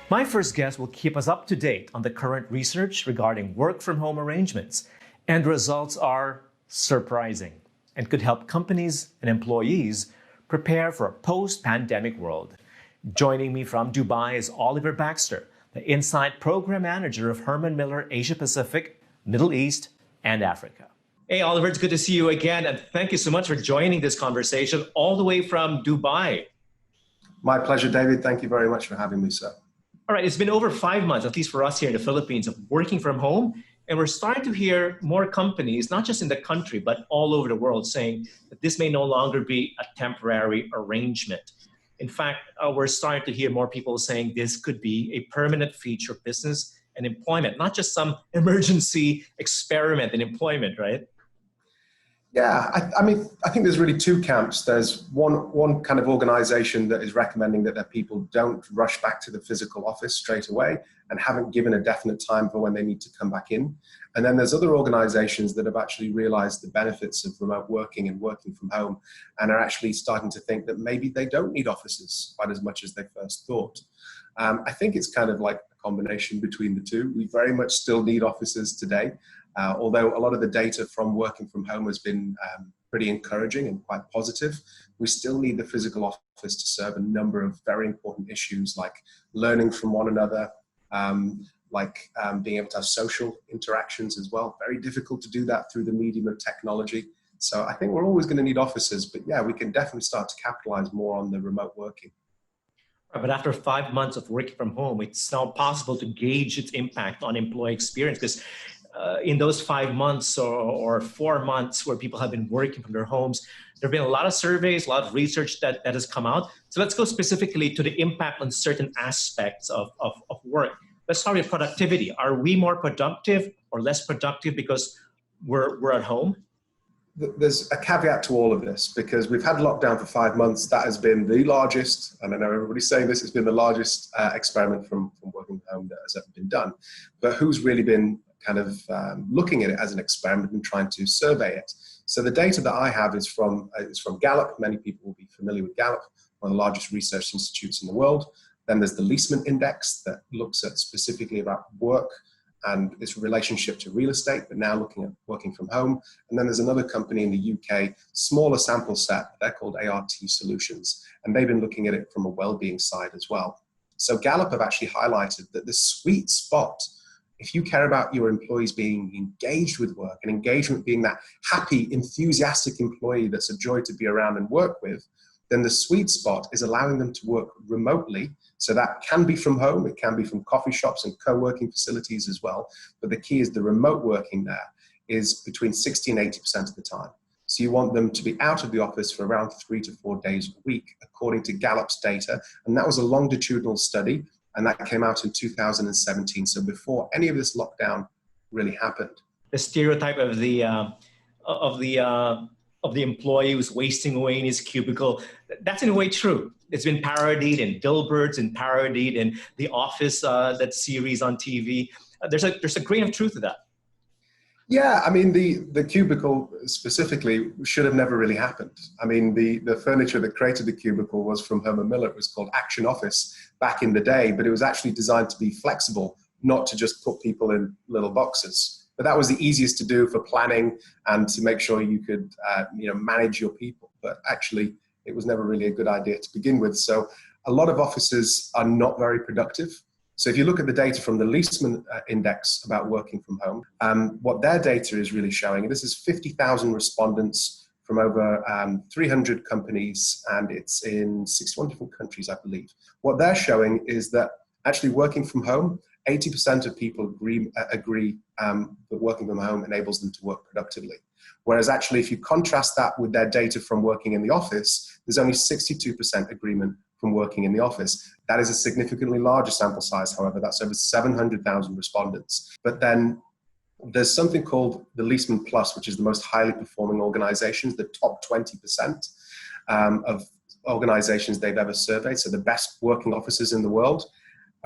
My first guest will keep us up to date on the current research regarding work from home arrangements, and results are surprising and could help companies and employees prepare for a post-pandemic world. Joining me from Dubai is Oliver Baxter, the Insight Program Manager of Herman Miller Asia Pacific, Middle East, and Africa. Hey, Oliver, it's good to see you again, and thank you so much for joining this conversation all the way from Dubai. My pleasure, David. Thank you very much for having me, sir. All right, it's been over 5 months, at least for us here in the Philippines, of working from home. And we're starting to hear more companies, not just in the country, but all over the world, saying that this may no longer be a temporary arrangement. In fact, we're starting to hear more people saying this could be a permanent feature of business and employment, not just some emergency experiment in employment, right? Yeah, I think there's really two camps. There's one kind of organization that is recommending that their people don't rush back to the physical office straight away and haven't given a definite time for when they need to come back in. And then there's other organizations that have actually realized the benefits of remote working and working from home and are actually starting to think that maybe they don't need offices quite as much as they first thought. I think it's kind of like a combination between the two. We very much still need offices today. Although a lot of the data from working from home has been pretty encouraging and quite positive, we still need the physical office to serve a number of very important issues like learning from one another, being able to have social interactions as well. Very difficult to do that through the medium of technology. So I think we're always going to need offices, but yeah, we can definitely start to capitalize more on the remote working. But after 5 months of working from home, it's now possible to gauge its impact on employee experience, because in those 5 months or 4 months where people have been working from their homes, there have been a lot of surveys, a lot of research that has come out. So let's go specifically to the impact on certain aspects of work. Let's start with productivity. Are we more productive or less productive because we're at home? There's a caveat to all of this because we've had lockdown for 5 months. That has been the largest, and I know everybody's saying this, it's been the largest experiment from working from home that has ever been done. But who's really been kind of looking at it as an experiment and trying to survey it? So the data that I have is from Gallup. Many people will be familiar with Gallup, one of the largest research institutes in the world. Then there's the Leesman Index that looks at specifically about work and its relationship to real estate, but now looking at working from home. And then there's another company in the UK, smaller sample set, they're called ART Solutions, and they've been looking at it from a well-being side as well. So Gallup have actually highlighted that the sweet spot, if you care about your employees being engaged with work, and engagement being that happy, enthusiastic employee that's a joy to be around and work with, then the sweet spot is allowing them to work remotely. So that can be from home, it can be from coffee shops and co-working facilities as well. But the key is the remote working there is between 60 and 80% of the time. So you want them to be out of the office for around 3 to 4 days a week, according to Gallup's data. And that was a longitudinal study, and that came out in 2017. So before any of this lockdown really happened. The stereotype of the employee who's wasting away in his cubicle, that's in a way true. It's been parodied in Dilberts and parodied in The Office, that series on TV. There's a grain of truth to that. Yeah, I mean, the cubicle specifically should have never really happened. I mean, the furniture that created the cubicle was from Herman Miller. It was called Action Office back in the day, but it was actually designed to be flexible, not to just put people in little boxes. But that was the easiest to do for planning and to make sure you could manage your people. But actually, it was never really a good idea to begin with. So a lot of offices are not very productive. So if you look at the data from the Leesman Index about working from home, what their data is really showing, and this is 50,000 respondents from over 300 companies, and it's in 61 different countries, I believe. What they're showing is that actually working from home, 80% of people agree that working from home enables them to work productively. Whereas actually, if you contrast that with their data from working in the office, there's only 62% agreement from working in the office. That is a significantly larger sample size, however. That's over 700,000 respondents. But then there's something called the Leesman Plus, which is the most highly performing organizations, the top 20% of organizations they've ever surveyed, so the best working offices in the world.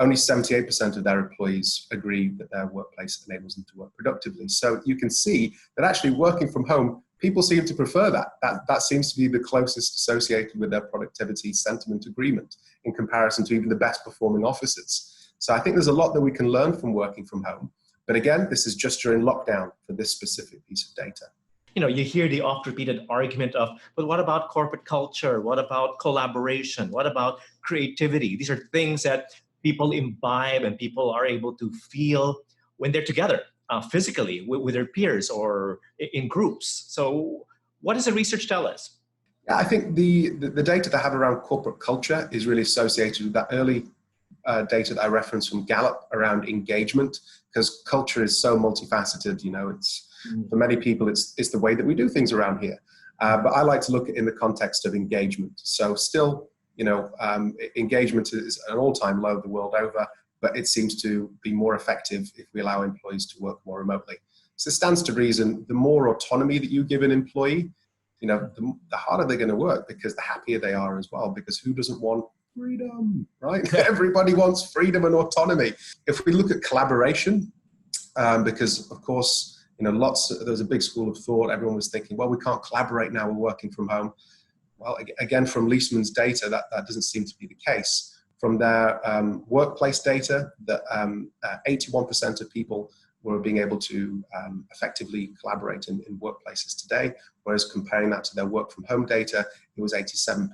Only 78% of their employees agree that their workplace enables them to work productively. So you can see that actually working from home, people seem to prefer that. That seems to be the closest associated with their productivity sentiment agreement in comparison to even the best performing offices. So I think there's a lot that we can learn from working from home. But again, this is just during lockdown for this specific piece of data. You hear the oft-repeated argument of, but what about corporate culture? What about collaboration? What about creativity? These are things that people imbibe and people are able to feel when they're together physically with their peers or in groups. So what does the research tell us? Yeah, I think the data that I have around corporate culture is really associated with that early data that I referenced from Gallup around engagement, because culture is so multifaceted. It's for many people, it's the way that we do things around here. But I like to look at it in the context of engagement. So still, engagement is at an all-time low the world over, but it seems to be more effective if we allow employees to work more remotely. So it stands to reason, the more autonomy that you give an employee, the harder they're going to work, because the happier they are as well, because who doesn't want freedom, right? Everybody wants freedom and autonomy. If we look at collaboration, because of course, there's a big school of thought. Everyone was thinking, well, we can't collaborate now, we're working from home. Well, again, from Leisman's data, that doesn't seem to be the case. From their workplace data, that 81% of people were being able to effectively collaborate in workplaces today, whereas comparing that to their work from home data, it was 87%.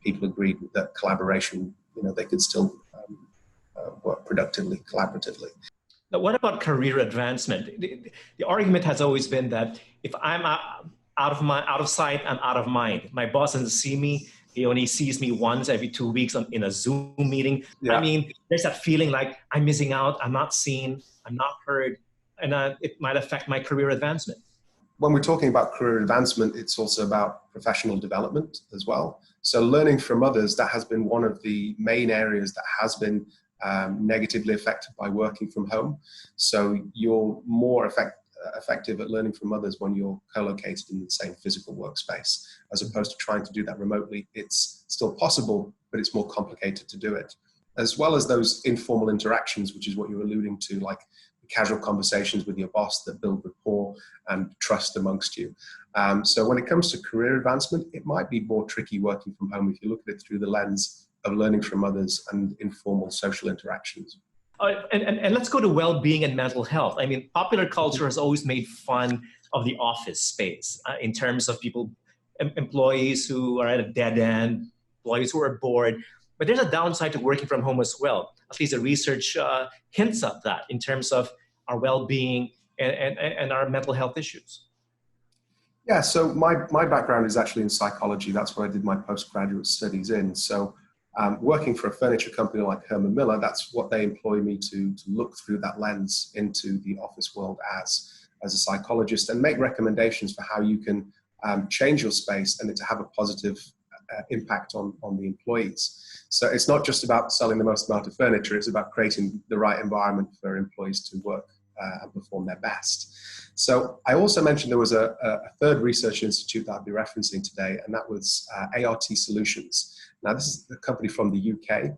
People agreed that collaboration, they could still work productively, collaboratively. Now, what about career advancement? The argument has always been that if I'm out of sight, I'm out of mind. My boss doesn't see me. He only sees me once every 2 weeks in a Zoom meeting. Yeah. I mean, there's that feeling like I'm missing out, I'm not seen, I'm not heard, and it might affect my career advancement. When we're talking about career advancement, it's also about professional development as well. So learning from others, that has been one of the main areas that has been negatively affected by working from home. So you're more effective at learning from others when you're co-located in the same physical workspace, as opposed to trying to do that remotely. It's still possible, but it's more complicated to do it. As well as those informal interactions, which is what you're alluding to, like the casual conversations with your boss that build rapport and trust amongst you. So when it comes to career advancement, it might be more tricky working from home if you look at it through the lens of learning from others and informal social interactions. And let's go to well-being and mental health. I mean, popular culture has always made fun of the office space in terms of employees who are at a dead end, employees who are bored. But there's a downside to working from home as well. At least the research hints at that in terms of our well-being and our mental health issues. Yeah, so my background is actually in psychology. That's what I did my postgraduate studies in. So working for a furniture company like Herman Miller, that's what they employ me to look through that lens into the office world as a psychologist and make recommendations for how you can change your space and to have a positive impact on the employees. So it's not just about selling the most amount of furniture, it's about creating the right environment for employees to work and perform their best. So I also mentioned there was a third research institute that I'll be referencing today, and that was ART Solutions. Now, this is a company from the UK,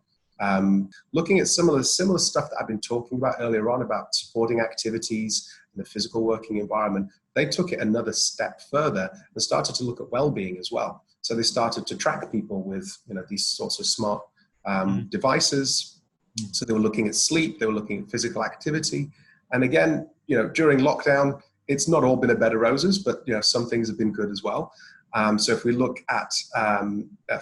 looking at similar stuff that I've been talking about earlier on about supporting activities in the physical working environment. They took it another step further and started to look at well-being as well. So they started to track people with these sorts of smart devices. So they were looking at sleep, they were looking at physical activity. And again, during lockdown, it's not all been a bed of roses, but some things have been good as well. So if we look at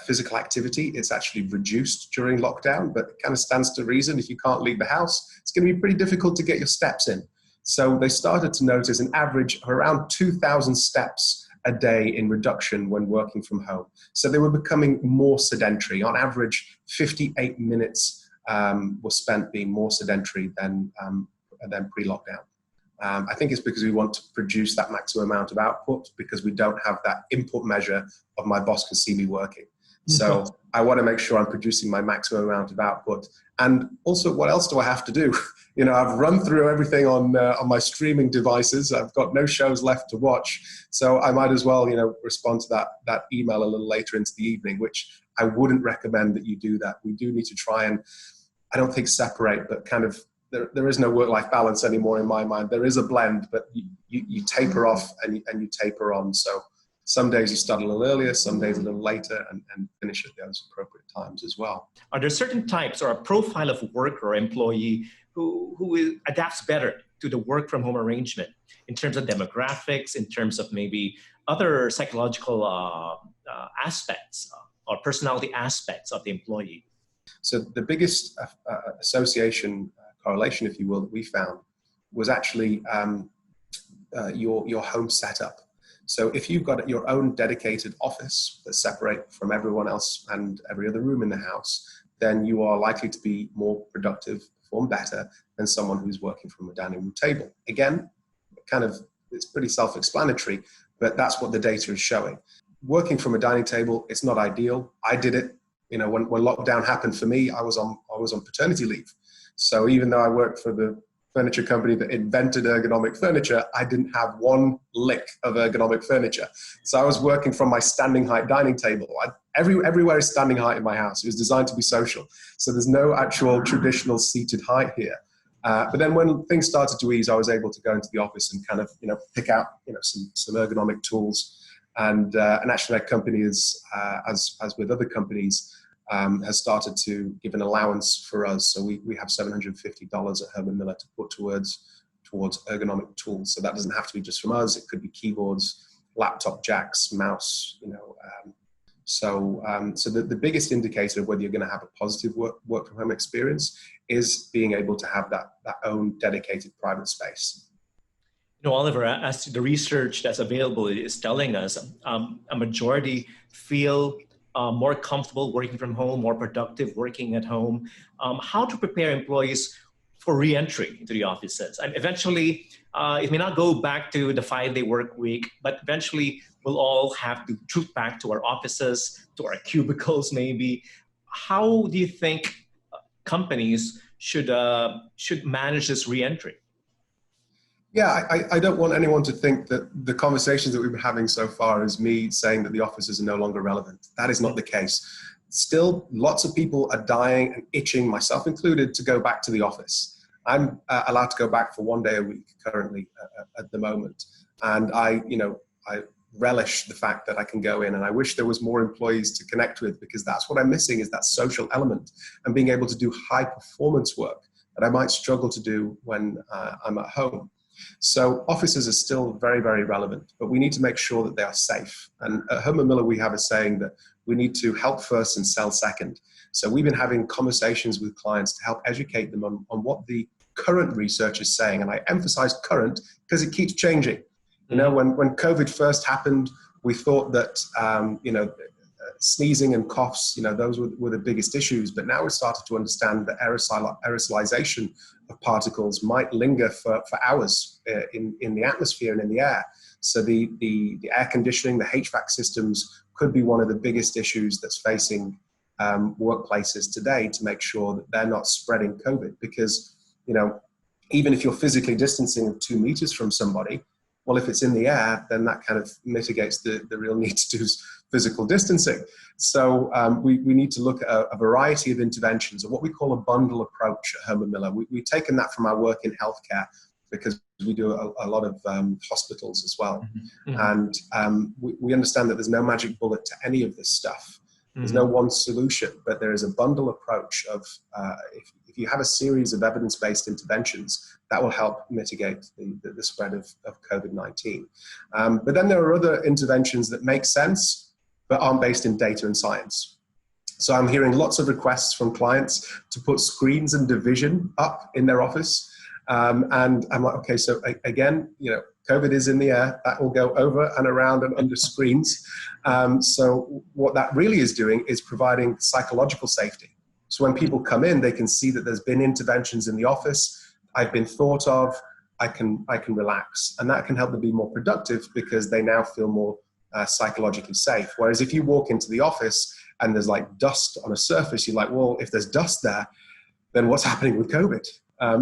physical activity, it's actually reduced during lockdown, but it kind of stands to reason if you can't leave the house, it's going to be pretty difficult to get your steps in. So they started to notice an average of around 2,000 steps a day in reduction when working from home. So they were becoming more sedentary. On average, 58 minutes were spent being more sedentary than pre-lockdown. I think it's because we want to produce that maximum amount of output because we don't have that input measure of my boss can see me working. So I want to make sure I'm producing my maximum amount of output. And also, what else do I have to do? I've run through everything on my streaming devices. I've got no shows left to watch. So I might as well, respond to that email a little later into the evening, which I wouldn't recommend that you do that. We do need to try and, I don't think separate, but kind of, there is no work-life balance anymore in my mind. There is a blend, but you taper off and you taper on. So Some days you start a little earlier, some days a little later, and finish at those appropriate times as well. Are there certain types or a profile of worker or employee who adapts better to the work from home arrangement in terms of demographics, in terms of maybe other psychological aspects or personality aspects of the employee? So the biggest correlation, if you will, that we found was actually your home setup. So if you've got your own dedicated office that's separate from everyone else and every other room in the house, then you are likely to be more productive, perform better than someone who's working from a dining room table. Again, it's pretty self-explanatory, but that's what the data is showing. Working from a dining table, it's not ideal. I did it. When lockdown happened for me, I was on paternity leave. So even though I worked for the furniture company that invented ergonomic furniture, I didn't have one lick of ergonomic furniture. So I was working from my standing height dining table. Everywhere is standing height in my house. It was designed to be social. So there's no actual traditional seated height here. But then when things started to ease, I was able to go into the office and pick out some ergonomic tools. And actually that company is, as with other companies, has started to give an allowance for us. So we have $750 at Herman Miller to put towards ergonomic tools. So that doesn't have to be just from us. It could be keyboards, laptop jacks, mouse, So the biggest indicator of whether you're going to have a positive work from home experience is being able to have that own dedicated private space. Oliver, as the research that's available is telling us, a majority feel more comfortable working from home, more productive working at home. How to prepare employees for re-entry into the offices? And eventually, it may not go back to the 5-day work week, but eventually we'll all have to troop back to our offices, to our cubicles maybe. How do you think companies should manage this re-entry? Yeah, I don't want anyone to think that the conversations that we've been having so far is me saying that the offices are no longer relevant. That is not the case. Still, lots of people are dying and itching, myself included, to go back to the office. I'm allowed to go back for 1 day a week currently at the moment. And I relish the fact that I can go in, and I wish there was more employees to connect with, because that's what I'm missing, is that social element and being able to do high performance work that I might struggle to do when I'm at home. So offices are still very, very relevant, but we need to make sure that they are safe. And at Herman Miller, we have a saying that we need to help first and sell second. So we've been having conversations with clients to help educate them on what the current research is saying. And I emphasize current because it keeps changing. When COVID first happened, we thought that, sneezing and coughs, those were the biggest issues. But now we've started to understand that aerosolization of particles might linger for hours in the atmosphere and in the air. So the air conditioning, the HVAC systems could be one of the biggest issues that's facing workplaces today, to make sure that they're not spreading COVID. Because, even if you're physically distancing 2 meters from somebody, well, if it's in the air, then that kind of mitigates the real need to do physical distancing. So we need to look at a variety of interventions, or what we call a bundle approach at Herman Miller. We've taken that from our work in healthcare, because we do a lot of hospitals as well. Mm-hmm. And we understand that there's no magic bullet to any of this stuff. There's no one solution, but there is a bundle approach of if you have a series of evidence-based interventions, that will help mitigate the spread of COVID-19. But then there are other interventions that make sense, but aren't based in data and science. So I'm hearing lots of requests from clients to put screens and division up in their office. And I'm like, okay, so again, COVID is in the air. That will go over and around and under screens. So what that really is doing is providing psychological safety. So when people come in, they can see that there's been interventions in the office. I've been thought of. I can relax, and that can help them be more productive, because they now feel more psychologically safe. Whereas if you walk into the office and there's like dust on a surface, you're like, well, if there's dust there, then what's happening with COVID?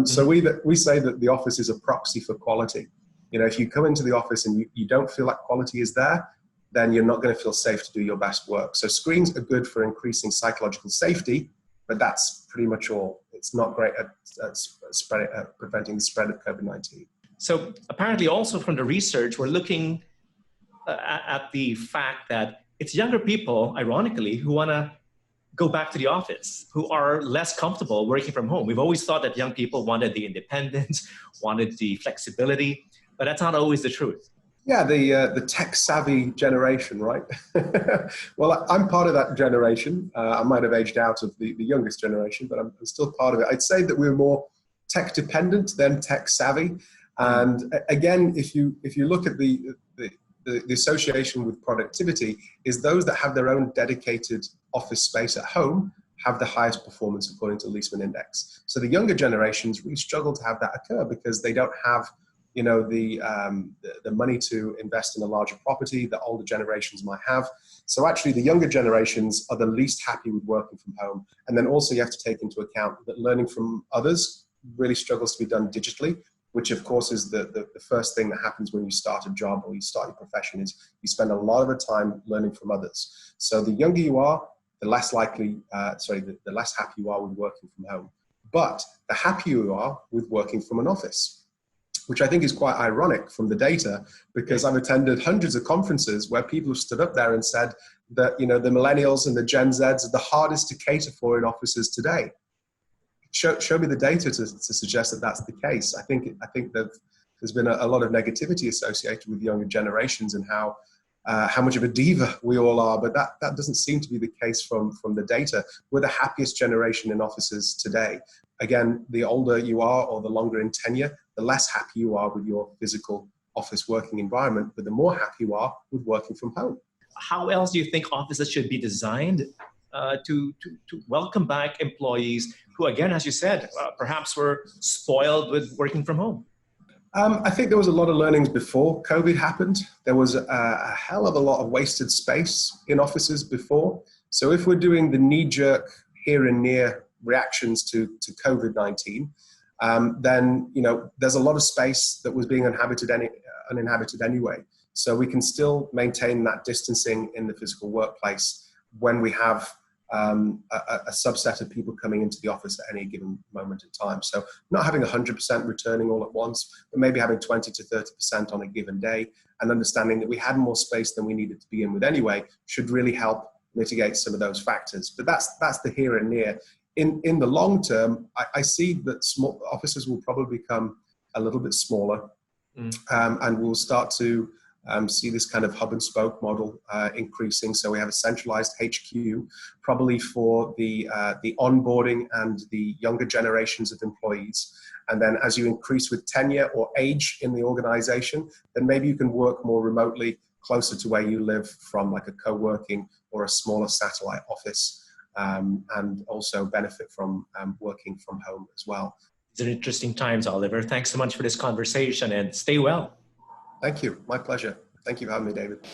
So we say that the office is a proxy for quality. If you come into the office and you don't feel like quality is there, then you're not going to feel safe to do your best work. So screens are good for increasing psychological safety, but that's pretty much all. It's not great at preventing the spread of COVID-19. So apparently also from the research, we're looking at the fact that it's younger people, ironically, who want to go back to the office, who are less comfortable working from home. We've always thought that young people wanted the independence, wanted the flexibility, but that's not always the truth. Yeah, the tech savvy generation, right? Well, I'm part of that generation. I might have aged out of the youngest generation, but I'm still part of it. I'd say that we're more tech dependent than tech savvy. And again, if you look at the association with productivity, is those that have their own dedicated office space at home have the highest performance according to Leesman Index. So the younger generations really struggle to have that occur because they don't have the money to invest in a larger property that older generations might have. So actually the younger generations are the least happy with working from home. And then also you have to take into account that learning from others really struggles to be done digitally, which of course is the first thing that happens when you start a job or you start your profession, is you spend a lot of the time learning from others. So the younger you are, the less likely, the less happy you are with working from home. But the happier you are with working from an office, which I think is quite ironic from the data, because I've attended hundreds of conferences where people have stood up there and said that, the millennials and the Gen Zs are the hardest to cater for in offices today. Show me the data to suggest that that's the case. I think that there's been a lot of negativity associated with younger generations and how much of a diva we all are, but that doesn't seem to be the case from the data. We're the happiest generation in offices today. Again, the older you are or the longer in tenure, the less happy you are with your physical office working environment, but the more happy you are with working from home. How else do you think offices should be designed to welcome back employees who, again, as you said, perhaps were spoiled with working from home? I think there was a lot of learnings before COVID happened. There was a hell of a lot of wasted space in offices before. So if we're doing the knee-jerk, here and near reactions to COVID-19, then there's a lot of space that was being uninhabited anyway. So we can still maintain that distancing in the physical workplace when we have a subset of people coming into the office at any given moment in time. So not having 100% returning all at once, but maybe having 20 to 30% on a given day, and understanding that we had more space than we needed to begin with anyway should really help mitigate some of those factors. But that's the here and near. In the long term, I see that small offices will probably become a little bit smaller, and we'll start to see this kind of hub and spoke model increasing. So we have a centralized HQ, probably for the onboarding and the younger generations of employees. And then as you increase with tenure or age in the organization, then maybe you can work more remotely closer to where you live from, like a co-working or a smaller satellite office, and also benefit from working from home as well. These are interesting times, Oliver. Thanks so much for this conversation, and stay well. Thank you. My pleasure. Thank you for having me, David.